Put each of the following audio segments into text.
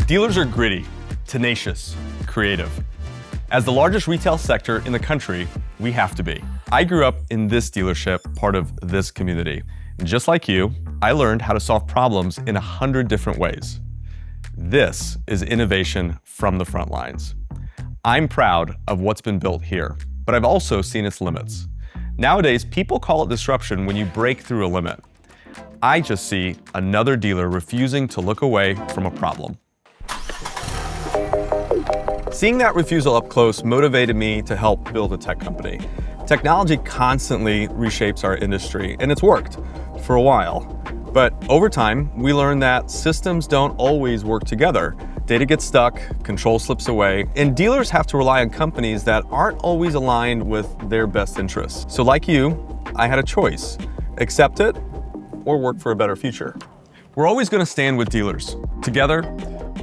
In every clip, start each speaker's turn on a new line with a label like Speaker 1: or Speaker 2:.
Speaker 1: Dealers are gritty, tenacious, creative. As the largest retail sector in the country, we have to be. I grew up in this dealership, part of this community. And just like you, I learned how to solve problems in 100 different ways. This is innovation from the front lines. I'm proud of what's been built here, but I've also seen its limits. Nowadays, people call it disruption when you break through a limit. I just see another dealer refusing to look away from a problem. Seeing that refusal up close motivated me to help build a tech company. Technology constantly reshapes our industry, and it's worked for a while. But over time, we learned that systems don't always work together. Data gets stuck, control slips away, and dealers have to rely on companies that aren't always aligned with their best interests. So like you, I had a choice: accept it or work for a better future. We're always going to stand with dealers. Together,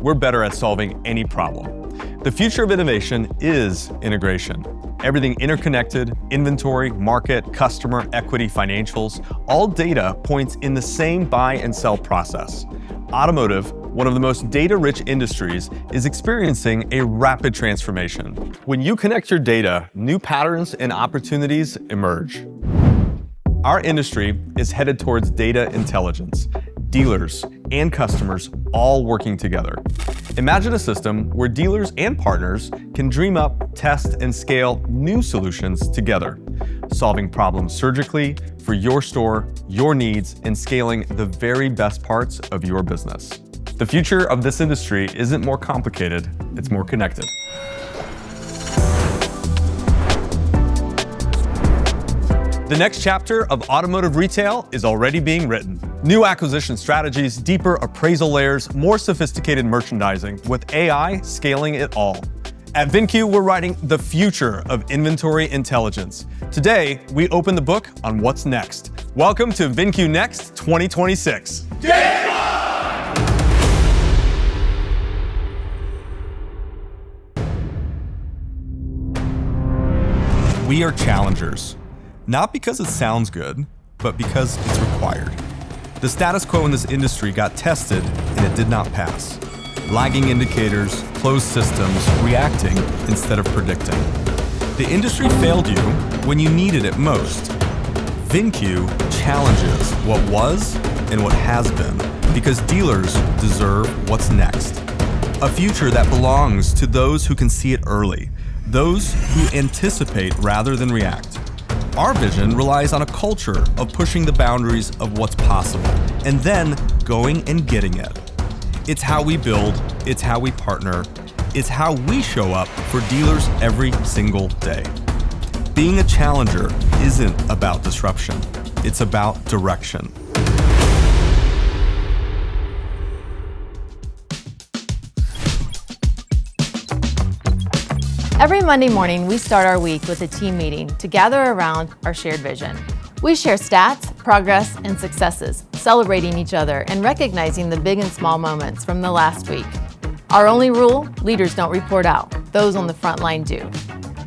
Speaker 1: we're better at solving any problem. The future of innovation is integration. Everything interconnected: inventory, market, customer, equity, financials. All data points in the same buy and sell process. Automotive, one of the most data-rich industries, is experiencing a rapid transformation. When you connect your data, new patterns and opportunities emerge. Our industry is headed towards data intelligence. Dealers and customers all working together. Imagine a system where dealers and partners can dream up, test, and scale new solutions together, solving problems surgically for your store, your needs, and scaling the very best parts of your business. The future of this industry isn't more complicated, it's more connected. The next chapter of automotive retail is already being written. New acquisition strategies, deeper appraisal layers, more sophisticated merchandising, with AI scaling it all. At VINCUE, we're writing the future of inventory intelligence. Today, we open the book on what's next. Welcome to VINCUE Next 2026. We are challengers. Not because it sounds good, but because it's required. The status quo in this industry got tested and it did not pass. Lagging indicators, closed systems, reacting instead of predicting. The industry failed you when you needed it most. VINCUE challenges what was and what has been, because dealers deserve what's next. A future that belongs to those who can see it early, those who anticipate rather than react. Our vision relies on a culture of pushing the boundaries of what's possible and then going and getting it. It's how we build, it's how we partner, it's how we show up for dealers every single day. Being a challenger isn't about disruption, it's about direction.
Speaker 2: Every Monday morning, we start our week with a team meeting to gather around our shared vision. We share stats, progress, and successes, celebrating each other and recognizing the big and small moments from the last week. Our only rule: leaders don't report out, those on the front line do.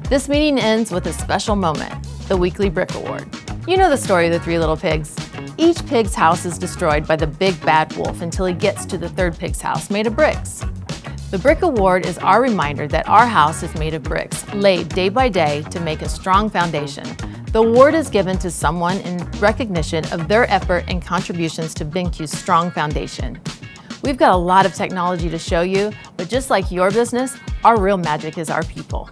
Speaker 2: This meeting ends with a special moment, the weekly Brick Award. You know the story of the three little pigs. Each pig's house is destroyed by the big bad wolf until he gets to the third pig's house made of bricks. The Brick Award is our reminder that our house is made of bricks, laid day by day to make a strong foundation. The award is given to someone in recognition of their effort and contributions to VINCUE's strong foundation. We've got a lot of technology to show you, but just like your business, our real magic is our people.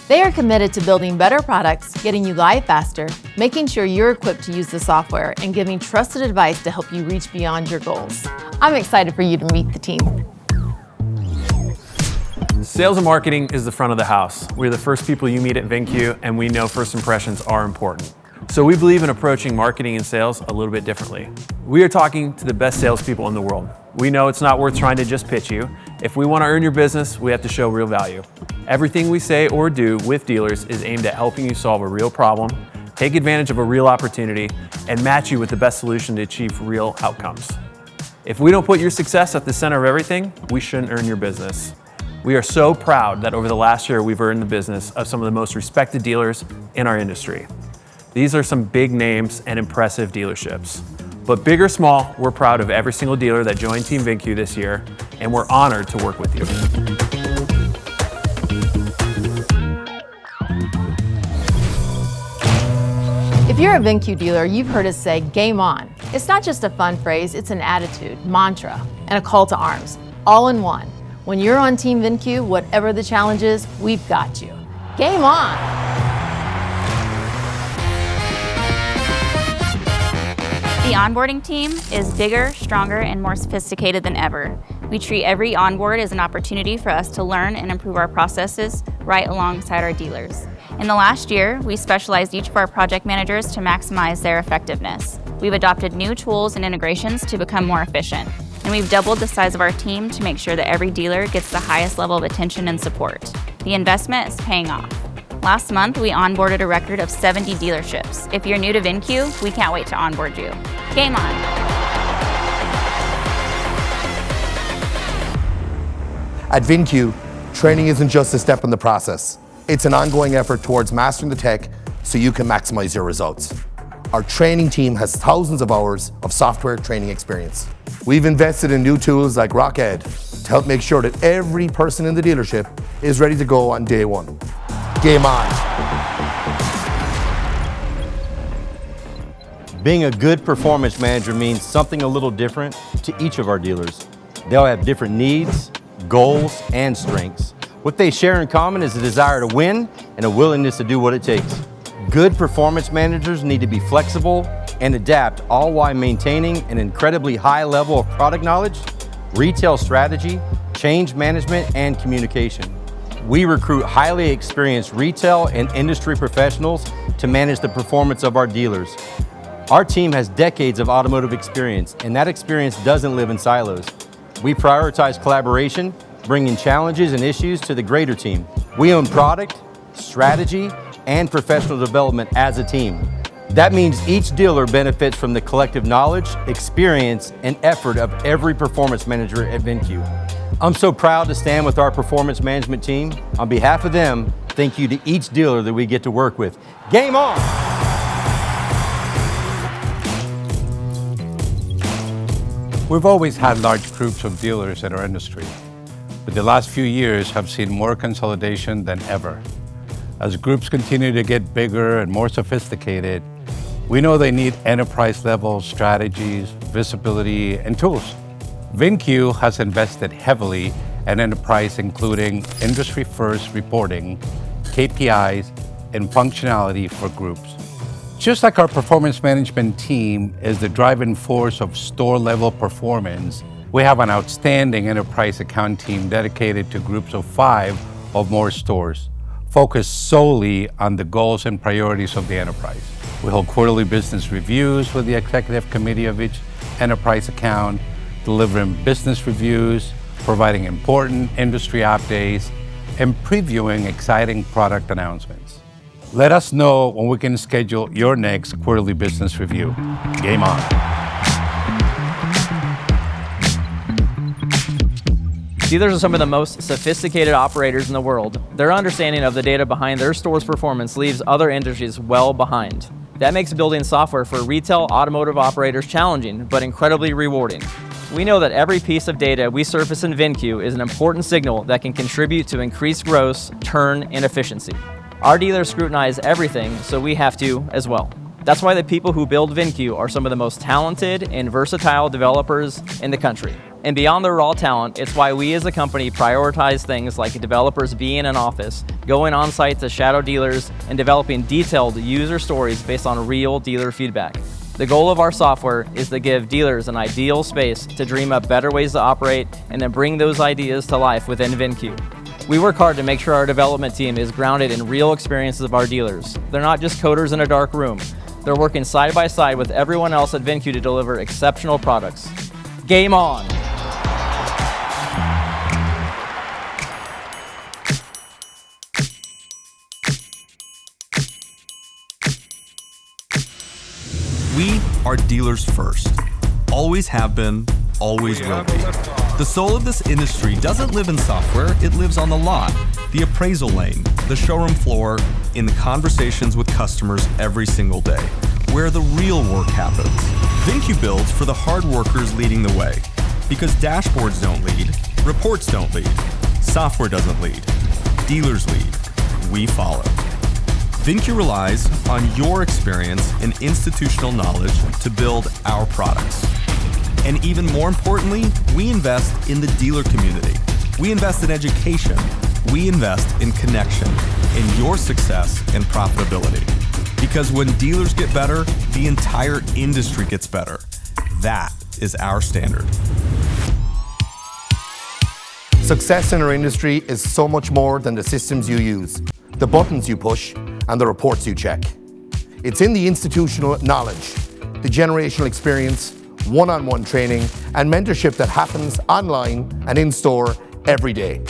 Speaker 2: They are committed to building better products, getting you live faster, making sure you're equipped to use the software, and giving trusted advice to help you reach beyond your goals. I'm excited for you to meet the team.
Speaker 3: Sales and marketing is the front of the house. We're the first people you meet at VINCUE, and we know first impressions are important. So we believe in approaching marketing and sales a little bit differently. We are talking to the best salespeople in the world. We know it's not worth trying to just pitch you. If we want to earn your business, we have to show real value. Everything we say or do with dealers is aimed at helping you solve a real problem, take advantage of a real opportunity, and match you with the best solution to achieve real outcomes. If we don't put your success at the center of everything, we shouldn't earn your business. We are so proud that over the last year, we've earned the business of some of the most respected dealers in our industry. These are some big names and impressive dealerships. But big or small, we're proud of every single dealer that joined Team VINCUE this year, and we're honored to work with you.
Speaker 2: If you're a VINCUE dealer, you've heard us say, game on. It's not just a fun phrase, it's an attitude, mantra, and a call to arms, all in one. When you're on Team VINCUE, whatever the challenge is, we've got you. Game on!
Speaker 4: The onboarding team is bigger, stronger, and more sophisticated than ever. We treat every onboard as an opportunity for us to learn and improve our processes right alongside our dealers. In the last year, we specialized each of our project managers to maximize their effectiveness. We've adopted new tools and integrations to become more efficient. And we've doubled the size of our team to make sure that every dealer gets the highest level of attention and support. The investment is paying off. Last month, we onboarded a record of 70 dealerships. If you're new to VINCUE, we can't wait to onboard you. Game on!
Speaker 5: At VINCUE, training isn't just a step in the process. It's an ongoing effort towards mastering the tech so you can maximize your results. Our training team has thousands of hours of software training experience. We've invested in new tools like RockEd to help make sure that every person in the dealership is ready to go on day one. Game on.
Speaker 6: Being a good performance manager means something a little different to each of our dealers. They'll have different needs, goals, and strengths. What they share in common is a desire to win and a willingness to do what it takes. Good performance managers need to be flexible and adapt, all while maintaining an incredibly high level of product knowledge, retail strategy, change management, and communication. We recruit highly experienced retail and industry professionals to manage the performance of our dealers. Our team has decades of automotive experience, and that experience doesn't live in silos. We prioritize collaboration, bringing challenges and issues to the greater team. We own product, strategy, and professional development as a team. That means each dealer benefits from the collective knowledge, experience, and effort of every performance manager at VINCUE. I'm so proud to stand with our performance management team. On behalf of them, thank you to each dealer that we get to work with. Game on!
Speaker 7: We've always had large groups of dealers in our industry, but the last few years have seen more consolidation than ever. As groups continue to get bigger and more sophisticated, we know they need enterprise-level strategies, visibility, and tools. VINCUE has invested heavily in enterprise, including industry-first reporting, KPIs, and functionality for groups. Just like our performance management team is the driving force of store-level performance, we have an outstanding enterprise account team dedicated to groups of 5 or more stores, focused solely on the goals and priorities of the enterprise. We hold quarterly business reviews with the executive committee of each enterprise account, delivering business reviews, providing important industry updates, and previewing exciting product announcements. Let us know when we can schedule your next quarterly business review. Game on.
Speaker 8: Dealers are some of the most sophisticated operators in the world. Their understanding of the data behind their store's performance leaves other industries well behind. That makes building software for retail automotive operators challenging, but incredibly rewarding. We know that every piece of data we surface in VINCUE is an important signal that can contribute to increased gross, turn, and efficiency. Our dealers scrutinize everything, so we have to as well. That's why the people who build VINCUE are some of the most talented and versatile developers in the country. And beyond their raw talent, it's why we as a company prioritize things like developers being in office, going on site to shadow dealers, and developing detailed user stories based on real dealer feedback. The goal of our software is to give dealers an ideal space to dream up better ways to operate and then bring those ideas to life within VINCUE. We work hard to make sure our development team is grounded in real experiences of our dealers. They're not just coders in a dark room. They're working side by side with everyone else at VINCUE to deliver exceptional products. Game on!
Speaker 9: We are dealers first. Always have been, always will be. The soul of this industry doesn't live in software, it lives on the lot, the appraisal lane, the showroom floor, in the conversations with customers every single day, where the real work happens. VINCUE builds for the hard workers leading the way, because dashboards don't lead, Reports don't lead. Software doesn't lead. Dealers lead. We follow. VINCUE relies on your experience and institutional knowledge to build our products. And even more importantly, we invest in the dealer community. We invest in education. We invest in connection, in your success and profitability. Because when dealers get better, the entire industry gets better. That is our standard.
Speaker 5: Success in our industry is so much more than the systems you use, the buttons you push, and the reports you check. It's in the institutional knowledge, the generational experience, one-on-one training, and mentorship that happens online and in-store every day.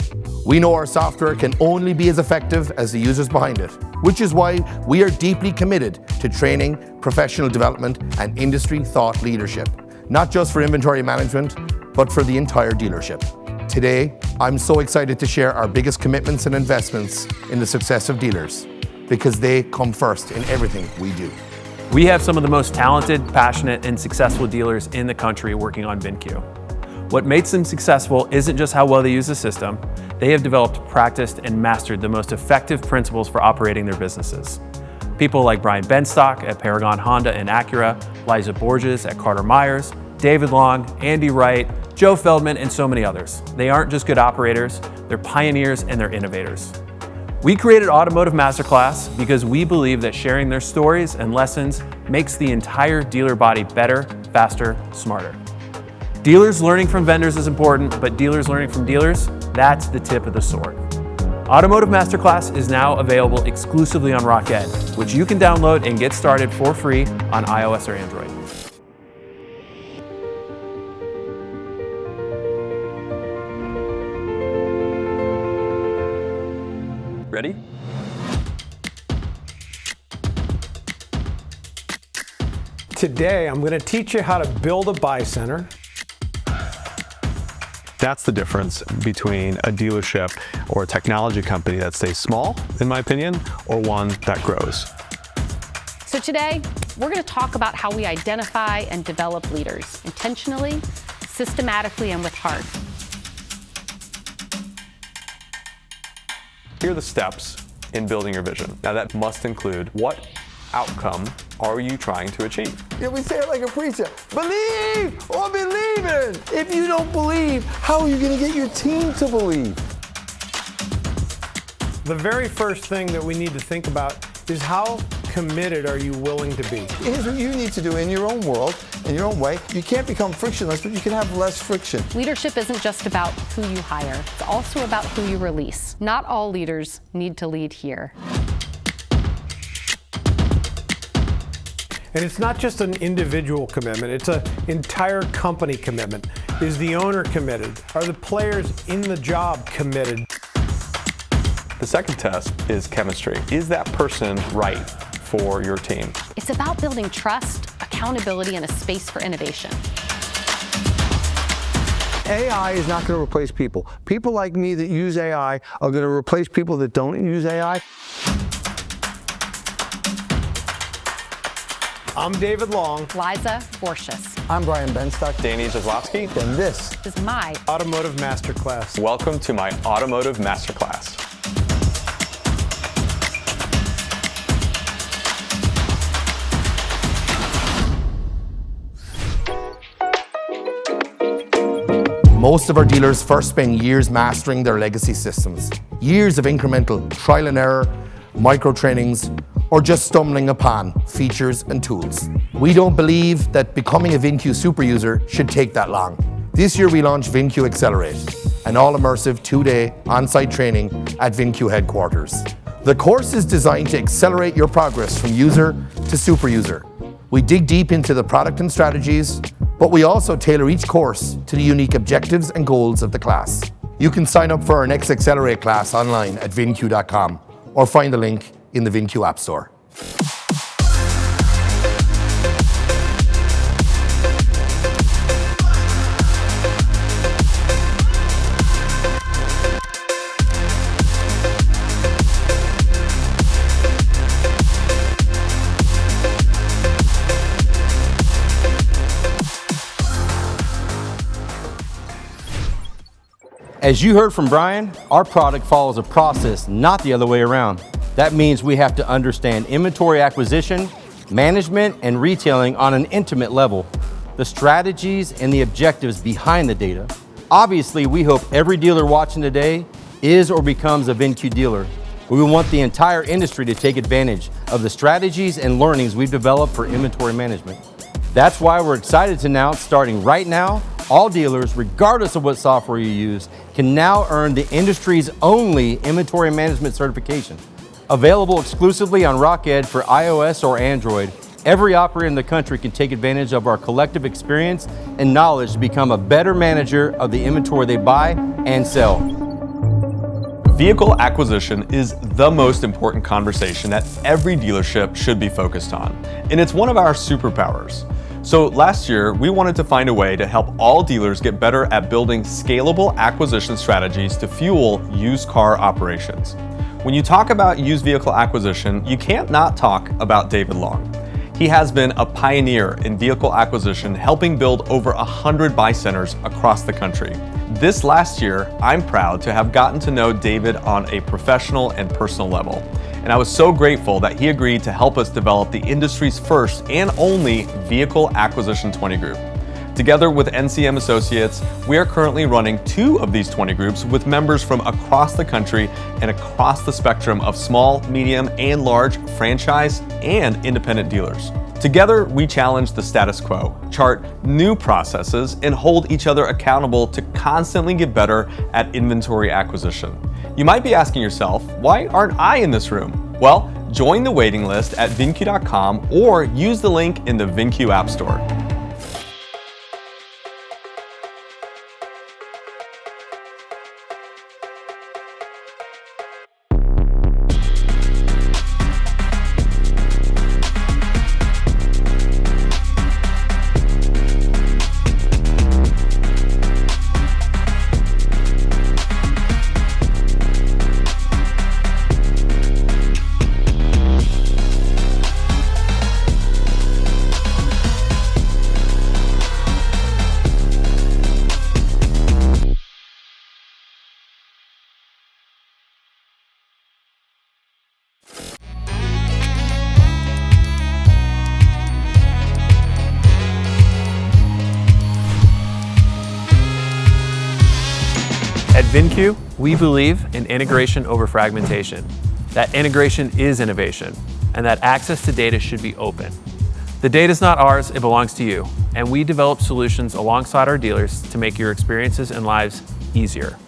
Speaker 5: We know our software can only be as effective as the users behind it, which is why we are deeply committed to training, professional development, and industry thought leadership, not just for inventory management, but for the entire dealership. Today, I'm so excited to share our biggest commitments and investments in the success of dealers, because they come first in everything we do.
Speaker 3: We have some of the most talented, passionate, and successful dealers in the country working on VINCUE. What makes them successful isn't just how well they use the system. They have developed, practiced, and mastered the most effective principles for operating their businesses. People like Brian Benstock at Paragon Honda and Acura, Liza Borges at Carter Myers, David Long, Andy Wright, Joe Feldman, and so many others. They aren't just good operators, they're pioneers and they're innovators. We created Automotive Masterclass because we believe that sharing their stories and lessons makes the entire dealer body better, faster, smarter. Dealers learning from vendors is important, but dealers learning from dealers, that's the tip of the sword. Automotive Masterclass is now available exclusively on Rocked, which you can download and get started for free on iOS or Android.
Speaker 1: Ready?
Speaker 10: Today, I'm going to teach you how to build a buy center.
Speaker 1: That's the difference between a dealership or a technology company that stays small, in my opinion, or one that grows.
Speaker 11: So today, we're going to talk about how we identify and develop leaders intentionally, systematically, and with heart.
Speaker 1: Here are the steps in building your vision. Now that must include what outcome are you trying to achieve?
Speaker 12: Yeah, we say it like a preacher. Believe or believe in. If you don't believe, how are you going to get your team to believe?
Speaker 10: The very first thing that we need to think about is how committed are you willing to be?
Speaker 12: Here's what you need to do in your own world, in your own way. You can't become frictionless, but you can have less friction.
Speaker 11: Leadership isn't just about who you hire. It's also about who you release. Not all leaders need to lead here.
Speaker 10: And it's not just an individual commitment, it's an entire company commitment. Is the owner committed? Are the players in the job committed?
Speaker 1: The second test is chemistry. Is that person right for your team?
Speaker 11: It's about building trust, accountability, and a space for innovation.
Speaker 12: AI is not going to replace people. People like me that use AI are going to replace people that don't use AI.
Speaker 10: I'm David Long.
Speaker 11: Liza Borges.
Speaker 12: I'm Brian Benstock.
Speaker 1: Danny Jaslovsky.
Speaker 12: And this
Speaker 11: is my
Speaker 10: Automotive Masterclass.
Speaker 1: Welcome to my Automotive Masterclass.
Speaker 5: Most of our dealers first spend years mastering their legacy systems, years of incremental trial and error, micro trainings, or just stumbling upon features and tools. We don't believe that becoming a VINCUE super user should take that long. This year we launched VINCUE Accelerate, an all-immersive 2-day on-site training at VINCUE headquarters. The course is designed to accelerate your progress from user to super user. We dig deep into the product and strategies, but we also tailor each course to the unique objectives and goals of the class. You can sign up for our next Accelerate class online at VINCUE.com or find the link in the VINCUE App Store.
Speaker 6: As you heard from Brian, our product follows a process, not the other way around. That means we have to understand inventory acquisition, management, and retailing on an intimate level, the strategies and the objectives behind the data. Obviously, we hope every dealer watching today is or becomes a VinCue dealer. We want the entire industry to take advantage of the strategies and learnings we've developed for inventory management. That's why we're excited to announce, starting right now, all dealers, regardless of what software you use, can now earn the industry's only inventory management certification. Available exclusively on RockEd for iOS or Android, every operator in the country can take advantage of our collective experience and knowledge to become a better manager of the inventory they buy and sell.
Speaker 1: Vehicle acquisition is the most important conversation that every dealership should be focused on, and it's one of our superpowers. So last year, we wanted to find a way to help all dealers get better at building scalable acquisition strategies to fuel used car operations. When you talk about used vehicle acquisition, you can't not talk about David Long. He has been a pioneer in vehicle acquisition, helping build over 100 buy centers across the country. This last year, I'm proud to have gotten to know David on a professional and personal level. And I was so grateful that he agreed to help us develop the industry's first and only Vehicle Acquisition 20 group. Together with NCM Associates, we are currently running 2 of these 20 groups with members from across the country and across the spectrum of small, medium, and large franchise and independent dealers. Together, we challenge the status quo, chart new processes, and hold each other accountable to constantly get better at inventory acquisition. You might be asking yourself, why aren't I in this room? Well, join the waiting list at VINCUE.com or use the link in the VinCue App Store.
Speaker 3: At VinCue, we believe in integration over fragmentation. That integration is innovation, and that access to data should be open. The data is not ours, it belongs to you, and we develop solutions alongside our dealers to make your experiences and lives easier.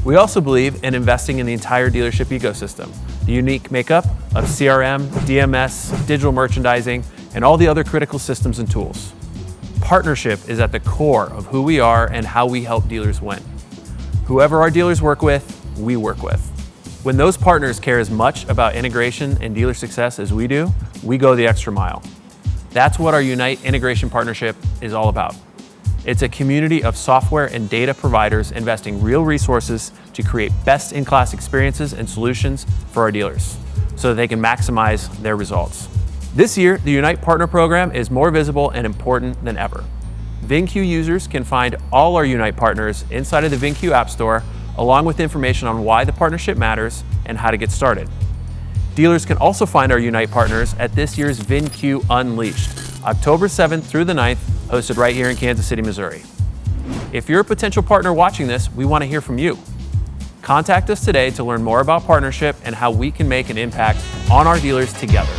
Speaker 3: We also believe in investing in the entire dealership ecosystem, the unique makeup of CRM, DMS, digital merchandising, and all the other critical systems and tools. Partnership is at the core of who we are and how we help dealers win. Whoever our dealers work with, we work with. When those partners care as much about integration and dealer success as we do, we go the extra mile. That's what our Unite Integration Partnership is all about. It's a community of software and data providers investing real resources to create best-in-class experiences and solutions for our dealers so that they can maximize their results. This year, the Unite Partner Program is more visible and important than ever. VinCue users can find all our Unite partners inside of the VinCue App Store, along with information on why the partnership matters and how to get started. Dealers can also find our Unite partners at this year's VinCue Unleashed, October 7th through the 9th, hosted right here in Kansas City, Missouri. If you're a potential partner watching this, we want to hear from you. Contact us today to learn more about partnership and how we can make an impact on our dealers together.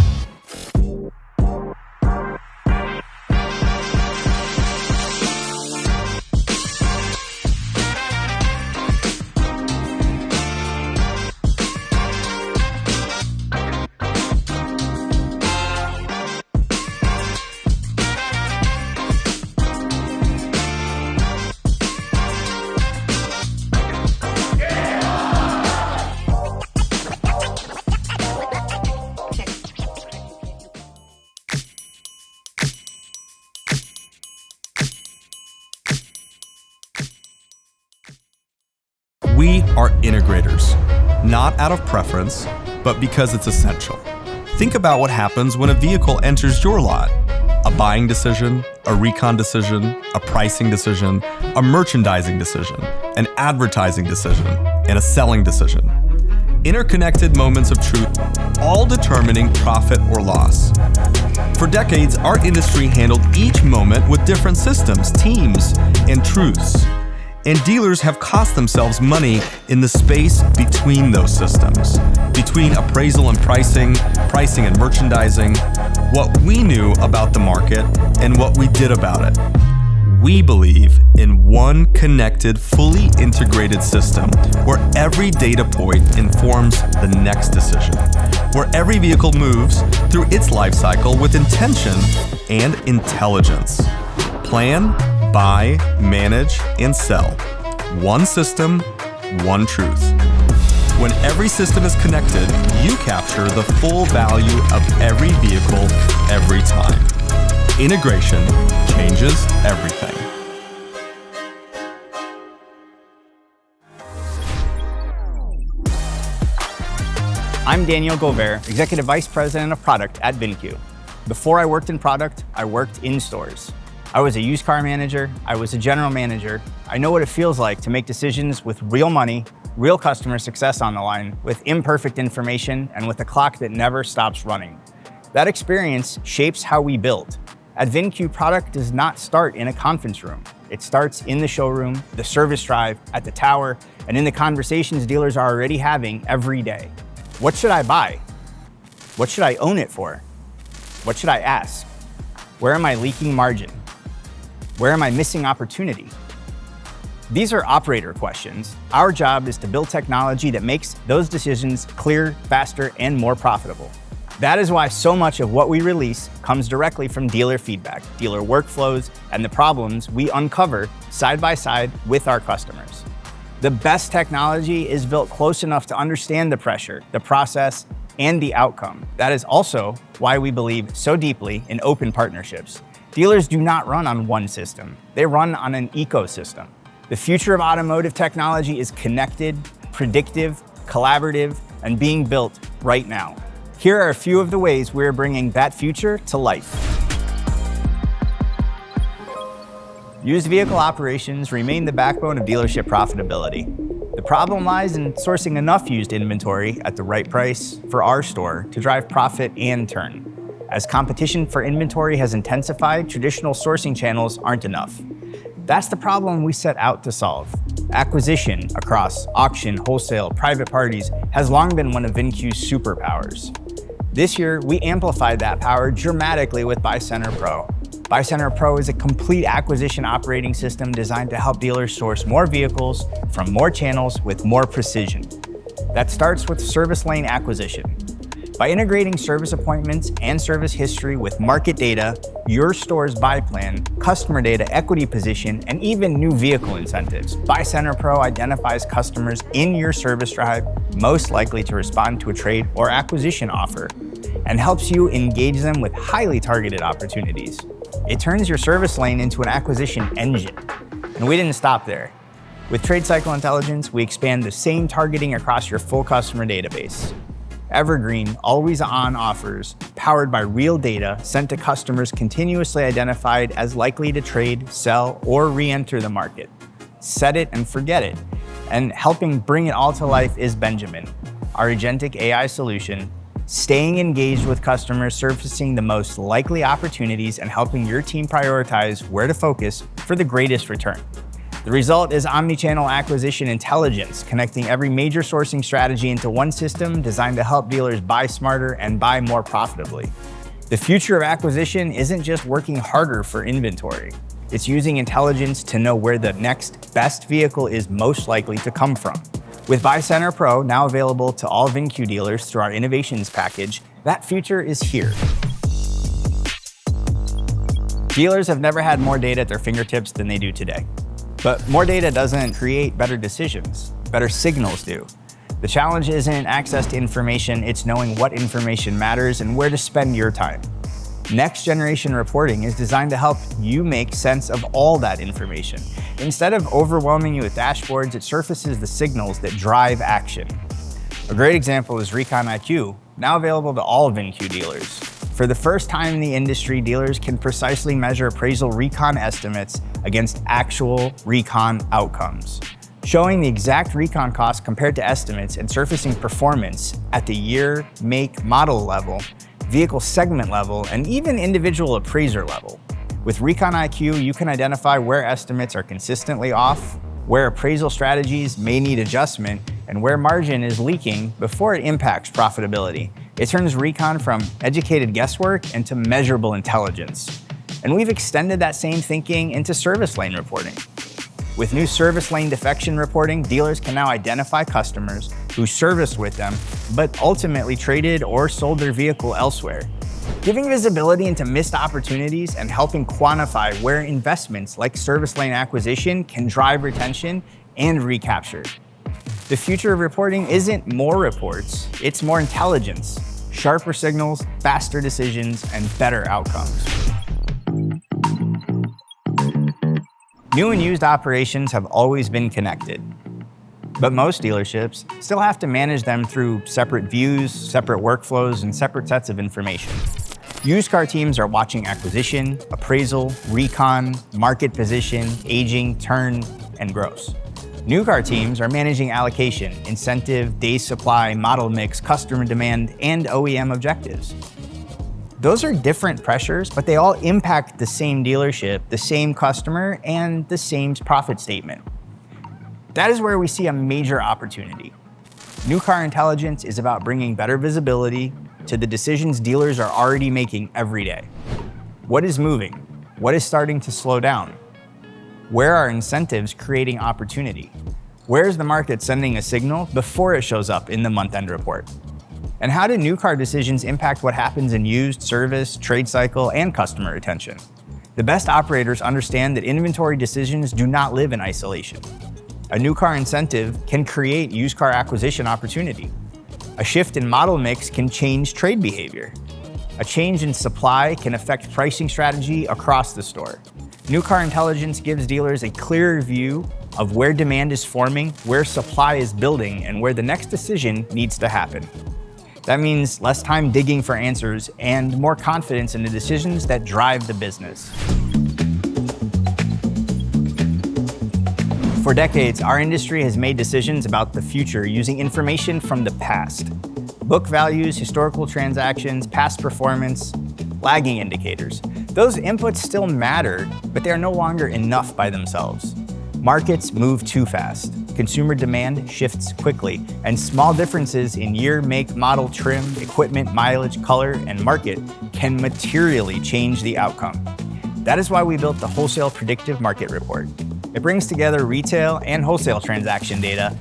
Speaker 9: We are integrators, not out of preference, but because it's essential. Think about what happens when a vehicle enters your lot.
Speaker 1: A buying decision, a recon decision, a pricing decision, a merchandising decision, an advertising decision, and a selling decision. Interconnected moments of truth, all determining profit or loss. For decades, our industry handled each moment with different systems, teams, and truths. And dealers have cost themselves money in the space between those systems, between appraisal and pricing, pricing and merchandising, what we knew about the market, and what we did about it. We believe in one connected, fully integrated system where every data point informs the next decision, where every vehicle moves through its life cycle with intention and intelligence. Plan, buy, manage, and sell. One system, one truth. When every system is connected, you capture the full value of every vehicle every time. Integration changes everything.
Speaker 13: I'm Daniel Gobert, Executive Vice President of Product at VINCUE. Before I worked in product, I worked in stores. I was a used car manager, I was a general manager. I know what it feels like to make decisions with real money, real customer success on the line, with imperfect information, and with a clock that never stops running. That experience shapes how we build. At VINCUE, product does not start in a conference room. It starts in the showroom, the service drive, at the tower, and in the conversations dealers are already having every day. What should I buy? What should I own it for? What should I ask? Where am I leaking margin? Where am I missing opportunity? These are operator questions. Our job is to build technology that makes those decisions clear, faster, and more profitable. That is why so much of what we release comes directly from dealer feedback, dealer workflows, and the problems we uncover side by side with our customers. The best technology is built close enough to understand the pressure, the process, and the outcome. That is also why we believe so deeply in open partnerships. Dealers do not run on one system. They run on an ecosystem. The future of automotive technology is connected, predictive, collaborative, and being built right now. Here are a few of the ways we're bringing that future to life. Used vehicle operations remain the backbone of dealership profitability. The problem lies in sourcing enough used inventory at the right price for our store to drive profit and turn. As competition for inventory has intensified, traditional sourcing channels aren't enough. That's the problem we set out to solve. Acquisition across auction, wholesale, private parties has long been one of VINCUE's superpowers. This year, we amplified that power dramatically with BuyCenter Pro. BuyCenter Pro is a complete acquisition operating system designed to help dealers source more vehicles from more channels with more precision. That starts with service lane acquisition. By integrating service appointments and service history with market data, your store's buy plan, customer data, equity position, and even new vehicle incentives, BuyCenter Pro identifies customers in your service drive most likely to respond to a trade or acquisition offer and helps you engage them with highly targeted opportunities. It turns your service lane into an acquisition engine. And we didn't stop there. With Trade Cycle Intelligence, we expand the same targeting across your full customer database. Evergreen, always-on offers, powered by real data, sent to customers continuously identified as likely to trade, sell, or re-enter the market. Set it and forget it. And helping bring it all to life is Benjamin, our agentic AI solution, staying engaged with customers, surfacing the most likely opportunities, and helping your team prioritize where to focus for the greatest return. The result is omnichannel acquisition intelligence, connecting every major sourcing strategy into one system designed to help dealers buy smarter and buy more profitably. The future of acquisition isn't just working harder for inventory. It's using intelligence to know where the next best vehicle is most likely to come from. With BuyCenter Pro, now available to all VINCUE dealers through our innovations package, that future is here. Dealers have never had more data at their fingertips than they do today. But more data doesn't create better decisions. Better signals do. The challenge isn't access to information, it's knowing what information matters and where to spend your time. Next generation reporting is designed to help you make sense of all that information. Instead of overwhelming you with dashboards, it surfaces the signals that drive action. A great example is Recon IQ, now available to all VINCUE dealers. For the first time in the industry, dealers can precisely measure appraisal recon estimates against actual recon outcomes, showing the exact recon cost compared to estimates and surfacing performance at the year, make, model level, vehicle segment level, and even individual appraiser level. With Recon IQ, you can identify where estimates are consistently off, where appraisal strategies may need adjustment, and where margin is leaking before it impacts profitability. It turns recon from educated guesswork into measurable intelligence. And we've extended that same thinking into service lane reporting. With new service lane defection reporting, dealers can now identify customers who serviced with them, but ultimately traded or sold their vehicle elsewhere, giving visibility into missed opportunities and helping quantify where investments like service lane acquisition can drive retention and recapture. The future of reporting isn't more reports, it's more intelligence, sharper signals, faster decisions, and better outcomes. New and used operations have always been connected, but most dealerships still have to manage them through separate views, separate workflows, and separate sets of information. Used car teams are watching acquisition, appraisal, recon, market position, aging, turn, and gross. New car teams are managing allocation, incentive, days supply, model mix, customer demand, and OEM objectives. Those are different pressures, but they all impact the same dealership, the same customer, and the same profit statement. That is where we see a major opportunity. New car intelligence is about bringing better visibility to the decisions dealers are already making every day. What is moving? What is starting to slow down? Where are incentives creating opportunity? Where is the market sending a signal before it shows up in the month-end report? And how do new car decisions impact what happens in used, service, trade cycle, and customer retention? The best operators understand that inventory decisions do not live in isolation. A new car incentive can create used car acquisition opportunity. A shift in model mix can change trade behavior. A change in supply can affect pricing strategy across the store. New car intelligence gives dealers a clearer view of where demand is forming, where supply is building, and where the next decision needs to happen. That means less time digging for answers and more confidence in the decisions that drive the business. For decades, our industry has made decisions about the future using information from the past. Book values, historical transactions, past performance, lagging indicators. Those inputs still matter, but they are no longer enough by themselves. Markets move too fast. Consumer demand shifts quickly, and small differences in year, make, model, trim, equipment, mileage, color, and market can materially change the outcome. That is why we built the Wholesale Predictive Market Report. It brings together retail and wholesale transaction data,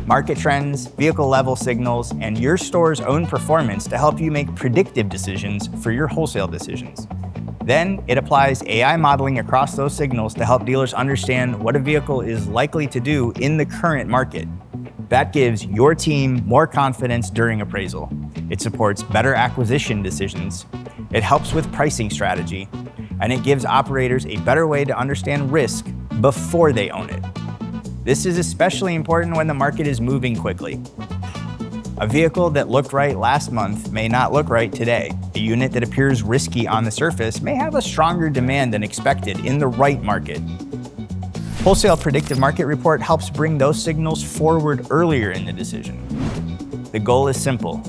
Speaker 13: market trends, vehicle level signals, and your store's own performance to help you make predictive decisions for your wholesale decisions. Then it applies AI modeling across those signals to help dealers understand what a vehicle is likely to do in the current market. That gives your team more confidence during appraisal. It supports better acquisition decisions. It helps with pricing strategy, and it gives operators a better way to understand risk before they own it. This is especially important when the market is moving quickly. A vehicle that looked right last month may not look right today. A unit that appears risky on the surface may have a stronger demand than expected in the right market. Wholesale Predictive Market Report helps bring those signals forward earlier in the decision. The goal is simple: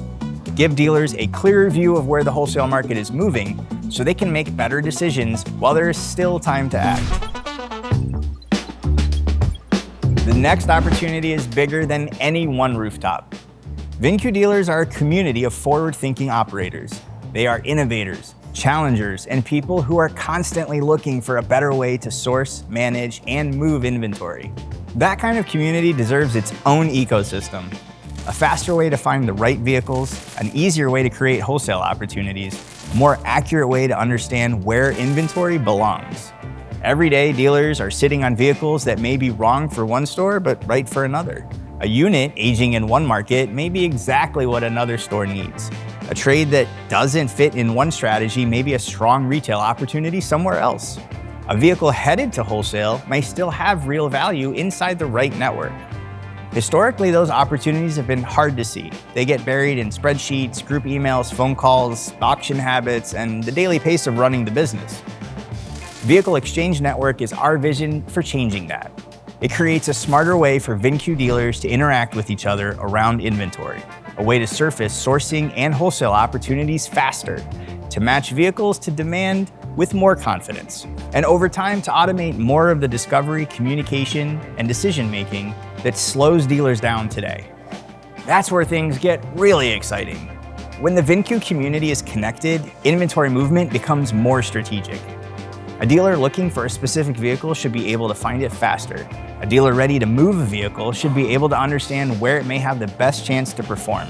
Speaker 13: give dealers a clearer view of where the wholesale market is moving so they can make better decisions while there is still time to act. The next opportunity is bigger than any one rooftop. VINCUE dealers are a community of forward-thinking operators. They are innovators, challengers, and people who are constantly looking for a better way to source, manage, and move inventory. That kind of community deserves its own ecosystem. A faster way to find the right vehicles, an easier way to create wholesale opportunities, a more accurate way to understand where inventory belongs. Every day, dealers are sitting on vehicles that may be wrong for one store, but right for another. A unit aging in one market may be exactly what another store needs. A trade that doesn't fit in one strategy may be a strong retail opportunity somewhere else. A vehicle headed to wholesale may still have real value inside the right network. Historically, those opportunities have been hard to see. They get buried in spreadsheets, group emails, phone calls, auction habits, and the daily pace of running the business. Vehicle Exchange Network is our vision for changing that. It creates a smarter way for VinCue dealers to interact with each other around inventory, a way to surface sourcing and wholesale opportunities faster, to match vehicles to demand with more confidence, and over time to automate more of the discovery, communication, and decision-making that slows dealers down today. That's where things get really exciting. When the VinCue community is connected, inventory movement becomes more strategic. A dealer looking for a specific vehicle should be able to find it faster. A dealer ready to move a vehicle should be able to understand where it may have the best chance to perform.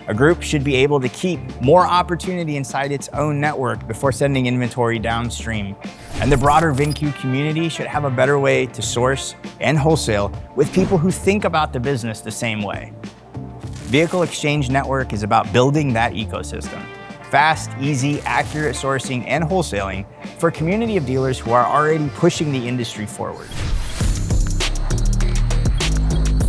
Speaker 13: A group should be able to keep more opportunity inside its own network before sending inventory downstream. And the broader VinCue community should have a better way to source and wholesale with people who think about the business the same way. Vehicle Exchange Network is about building that ecosystem. Fast, easy, accurate sourcing and wholesaling for a community of dealers who are already pushing the industry forward.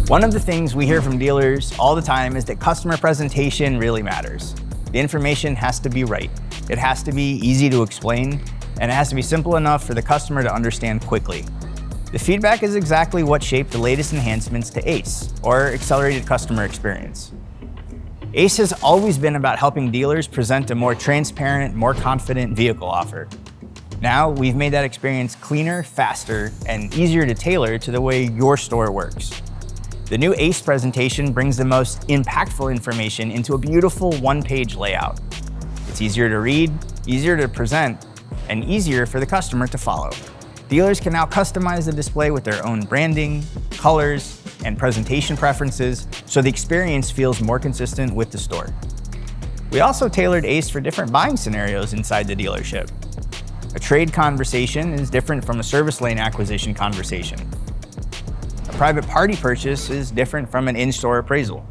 Speaker 13: One of the things we hear from dealers all the time is that customer presentation really matters. The information has to be right. It has to be easy to explain, and it has to be simple enough for the customer to understand quickly. The feedback is exactly what shaped the latest enhancements to ACE, or Accelerated Customer Experience. ACE has always been about helping dealers present a more transparent, more confident vehicle offer. Now, we've made that experience cleaner, faster, and easier to tailor to the way your store works. The new ACE presentation brings the most impactful information into a beautiful one-page layout. It's easier to read, easier to present, and easier for the customer to follow. Dealers can now customize the display with their own branding, colors, and presentation preferences, so the experience feels more consistent with the store. We also tailored ACE for different buying scenarios inside the dealership. A trade conversation is different from a service lane acquisition conversation. A private party purchase is different from an in-store appraisal.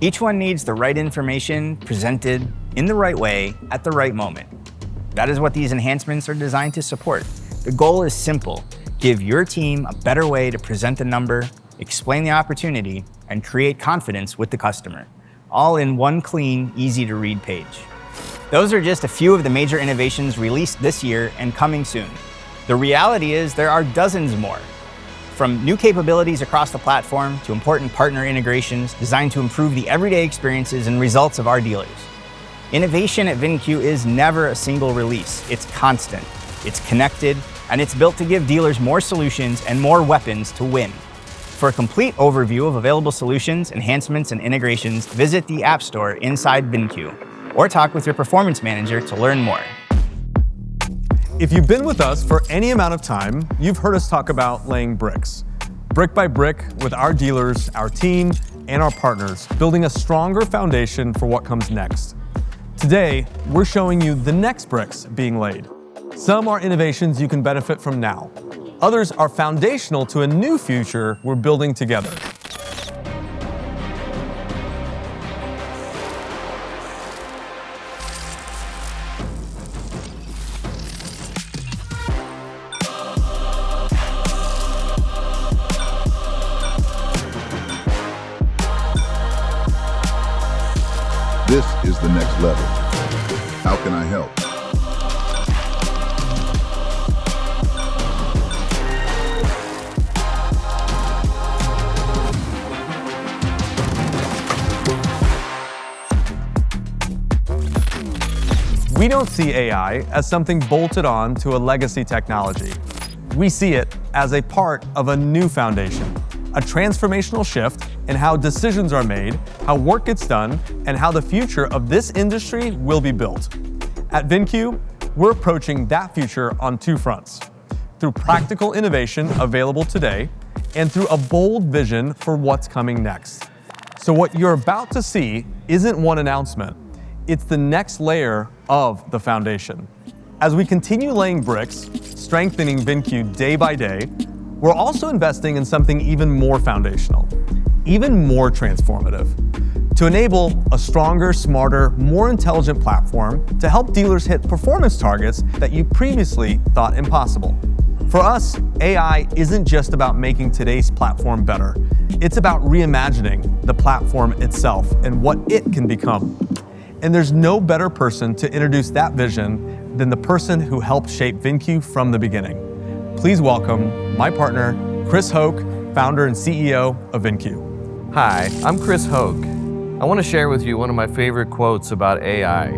Speaker 13: Each one needs the right information presented in the right way at the right moment. That is what these enhancements are designed to support. The goal is simple: give your team a better way to present the number, explain the opportunity, and create confidence with the customer, all in one clean, easy-to-read page. Those are just a few of the major innovations released this year and coming soon. The reality is there are dozens more. From new capabilities across the platform to important partner integrations designed to improve the everyday experiences and results of our dealers. Innovation at VinCue is never a single release. It's constant, it's connected, and it's built to give dealers more solutions and more weapons to win. For a complete overview of available solutions, enhancements, and integrations, visit the App Store inside VinCue, or talk with your performance manager to learn more.
Speaker 1: If you've been with us for any amount of time, you've heard us talk about laying bricks. Brick by brick with our dealers, our team, and our partners, building a stronger foundation for what comes next. Today, we're showing you the next bricks being laid. Some are innovations you can benefit from now. Others are foundational to a new future we're building together.
Speaker 14: This is the next level. How can I help?
Speaker 1: We don't see AI as something bolted on to a legacy technology. We see it as a part of a new foundation, a transformational shift in how decisions are made, how work gets done, and how the future of this industry will be built. At VinCue, we're approaching that future on two fronts: through practical innovation available today, and through a bold vision for what's coming next. So what you're about to see isn't one announcement, it's the next layer of the foundation. As we continue laying bricks, strengthening VinCue day by day, we're also investing in something even more foundational, even more transformative, to enable a stronger, smarter, more intelligent platform to help dealers hit performance targets that you previously thought impossible. For us, AI isn't just about making today's platform better. It's about reimagining the platform itself and what it can become. And there's no better person to introduce that vision than the person who helped shape VINCUE from the beginning. Please welcome my partner, Chris Hoke, founder and CEO of VINCUE.
Speaker 15: Hi, I'm Chris Hoke. I want to share with you one of my favorite quotes about AI.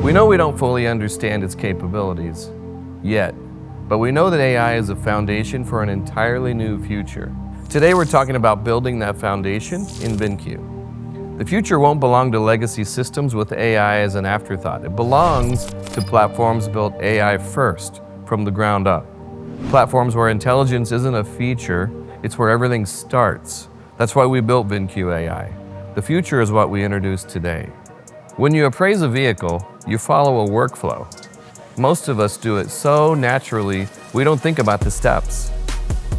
Speaker 15: We know we don't fully understand its capabilities yet, but we know that AI is a foundation for an entirely new future. Today we're talking about building that foundation in VINCUE. The future won't belong to legacy systems with AI as an afterthought. It belongs to platforms built AI first, from the ground up. Platforms where intelligence isn't a feature, it's where everything starts. That's why we built VINCUE.AI. The future is what we introduced today. When you appraise a vehicle, you follow a workflow. Most of us do it so naturally, we don't think about the steps.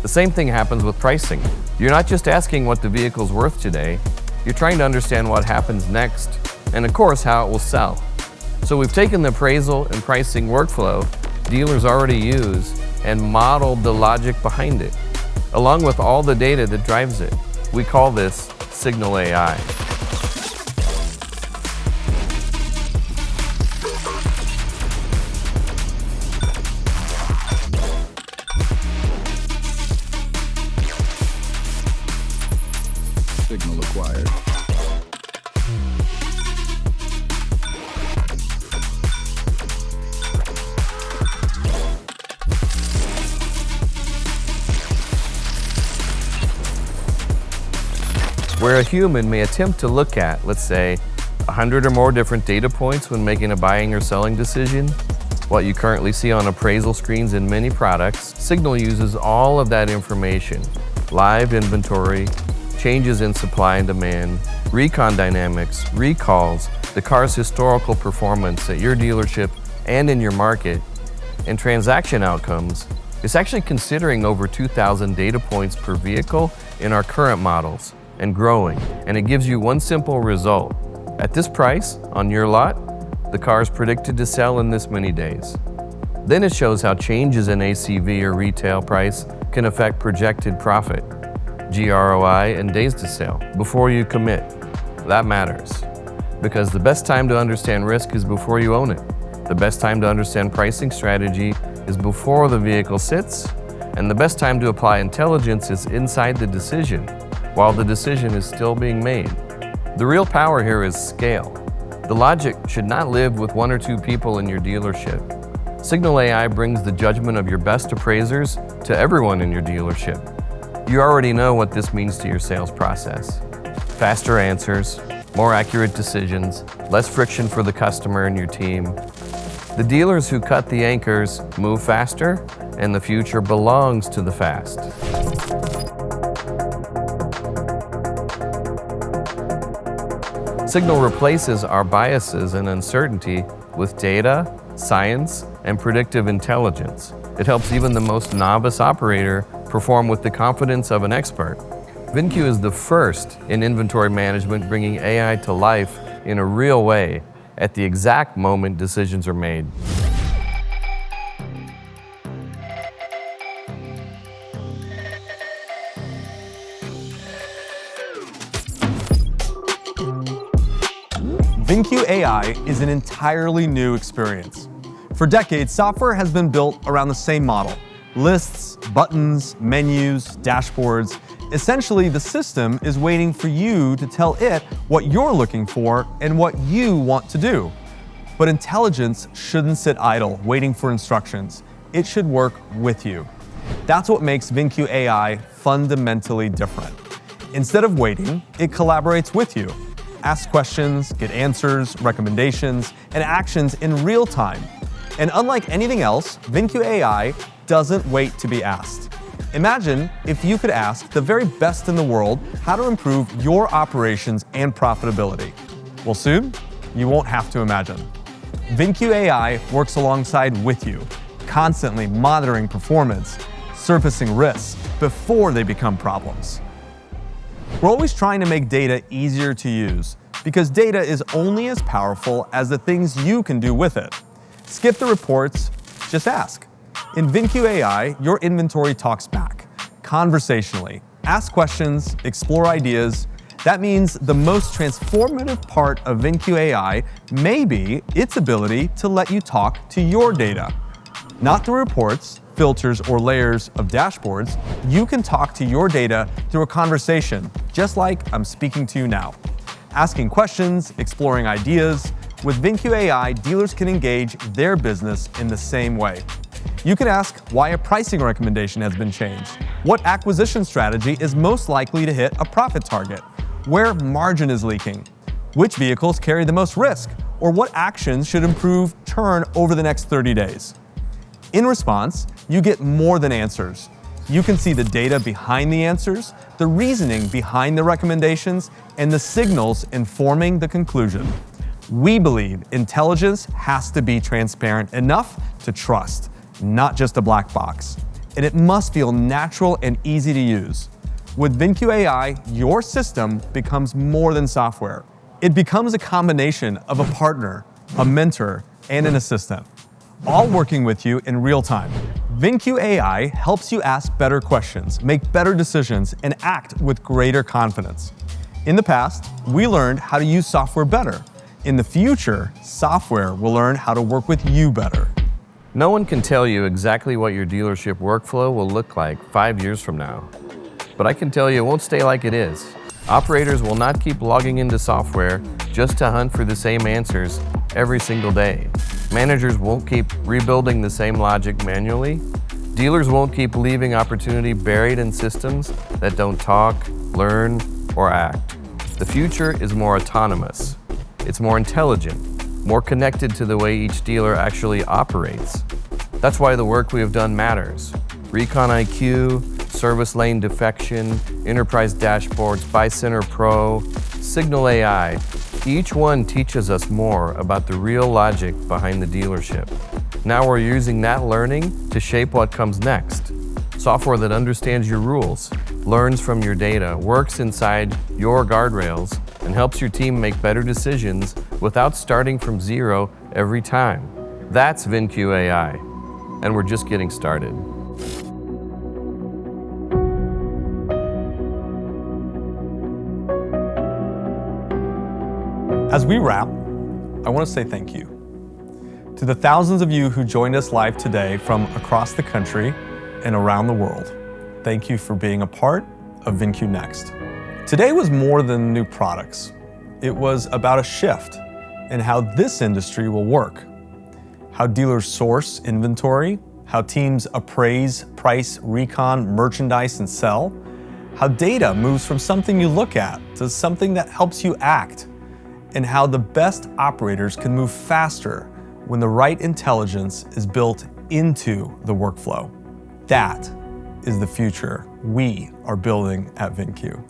Speaker 15: The same thing happens with pricing. You're not just asking what the vehicle's worth today, you're trying to understand what happens next, and of course, how it will sell. So we've taken the appraisal and pricing workflow dealers already use and modeled the logic behind it, along with all the data that drives it. We call this Signal AI.
Speaker 14: Signal acquired.
Speaker 15: Where a human may attempt to look at, let's say, 100 or more different data points when making a buying or selling decision, what you currently see on appraisal screens in many products, Signal uses all of that information, live inventory, changes in supply and demand, recon dynamics, recalls, the car's historical performance at your dealership and in your market, and transaction outcomes. It's actually considering over 2,000 data points per vehicle in our current models and growing, and it gives you one simple result. At this price, on your lot, the car is predicted to sell in this many days. Then it shows how changes in ACV or retail price can affect projected profit, GROI, and days to sale before you commit. That matters, because the best time to understand risk is before you own it. The best time to understand pricing strategy is before the vehicle sits, and the best time to apply intelligence is inside the decision, while the decision is still being made. The real power here is scale. The logic should not live with one or two people in your dealership. Signal AI brings the judgment of your best appraisers to everyone in your dealership. You already know what this means to your sales process. Faster answers, more accurate decisions, less friction for the customer and your team. The dealers who cut the anchors move faster, and the future belongs to the fast. Signal replaces our biases and uncertainty with data, science, and predictive intelligence. It helps even the most novice operator perform with the confidence of an expert. VINCUE is the first in inventory management bringing AI to life in a real way at the exact moment decisions are made.
Speaker 1: VINCUE.AI is an entirely new experience. For decades, software has been built around the same model: lists, buttons, menus, dashboards. Essentially, the system is waiting for you to tell it what you're looking for and what you want to do. But intelligence shouldn't sit idle, waiting for instructions. It should work with you. That's what makes VINCUE.AI fundamentally different. Instead of waiting, it collaborates with you. Ask questions, get answers, recommendations, and actions in real time. And unlike anything else, VINCUE.AI doesn't wait to be asked. Imagine if you could ask the very best in the world how to improve your operations and profitability. Well, soon, you won't have to imagine. VINCUE.AI works alongside with you, constantly monitoring performance, surfacing risks before they become problems. We're always trying to make data easier to use because data is only as powerful as the things you can do with it. Skip the reports, just ask. In VINCUE.AI, your inventory talks back, conversationally. Ask questions, explore ideas. That means the most transformative part of VINCUE.AI may be its ability to let you talk to your data. Not through reports, filters, or layers of dashboards. You can talk to your data through a conversation, just like I'm speaking to you now. Asking questions, exploring ideas. With VINCUE.AI, dealers can engage their business in the same way. You can ask why a pricing recommendation has been changed, what acquisition strategy is most likely to hit a profit target, where margin is leaking, which vehicles carry the most risk, or what actions should improve turn over the next 30 days. In response, you get more than answers. You can see the data behind the answers, the reasoning behind the recommendations, and the signals informing the conclusion. We believe intelligence has to be transparent enough to trust, not just a black box. And it must feel natural and easy to use. With VINCUE.AI, your system becomes more than software. It becomes a combination of a partner, a mentor, and an assistant, all working with you in real time. VINCUE.AI helps you ask better questions, make better decisions, and act with greater confidence. In the past, we learned how to use software better. In the future, software will learn how to work with you better.
Speaker 15: No one can tell you exactly what your dealership workflow will look like 5 years from now. But I can tell you it won't stay like it is. Operators will not keep logging into software just to hunt for the same answers every single day. Managers won't keep rebuilding the same logic manually. Dealers won't keep leaving opportunity buried in systems that don't talk, learn, or act. The future is more autonomous. It's more intelligent, more connected to the way each dealer actually operates. That's why the work we have done matters. Recon IQ, service lane defection, enterprise dashboards, Buy Center Pro, Signal AI, each one teaches us more about the real logic behind the dealership. Now we're using that learning to shape what comes next. Software that understands your rules, learns from your data, works inside your guardrails, and helps your team make better decisions without starting from zero every time. That's VINCUE.AI, and we're just getting started.
Speaker 1: As we wrap, I want to say thank you to the thousands of you who joined us live today from across the country and around the world. Thank you for being a part of VINCUE Next. Today was more than new products. It was about a shift in how this industry will work, how dealers source inventory, how teams appraise, price, recon, merchandise, and sell, how data moves from something you look at to something that helps you act, and how the best operators can move faster when the right intelligence is built into the workflow. That is the future we are building at VINCUE.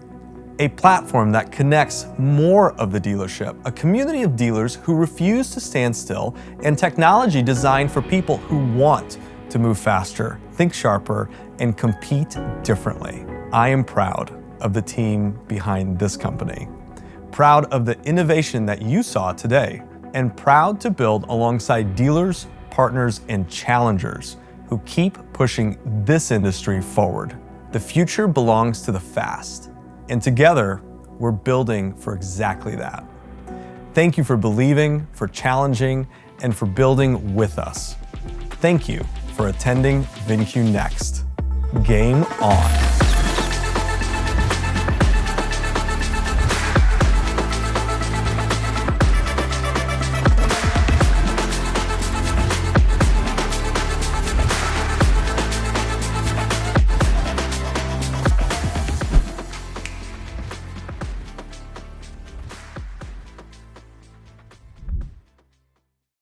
Speaker 1: A platform that connects more of the dealership, a community of dealers who refuse to stand still, and technology designed for people who want to move faster, think sharper, and compete differently. I am proud of the team behind this company, proud of the innovation that you saw today, and proud to build alongside dealers, partners, and challengers who keep pushing this industry forward. The future belongs to the fast, and together, we're building for exactly that. Thank you for believing, for challenging, and for building with us. Thank you for attending VINCUE Next. Game on.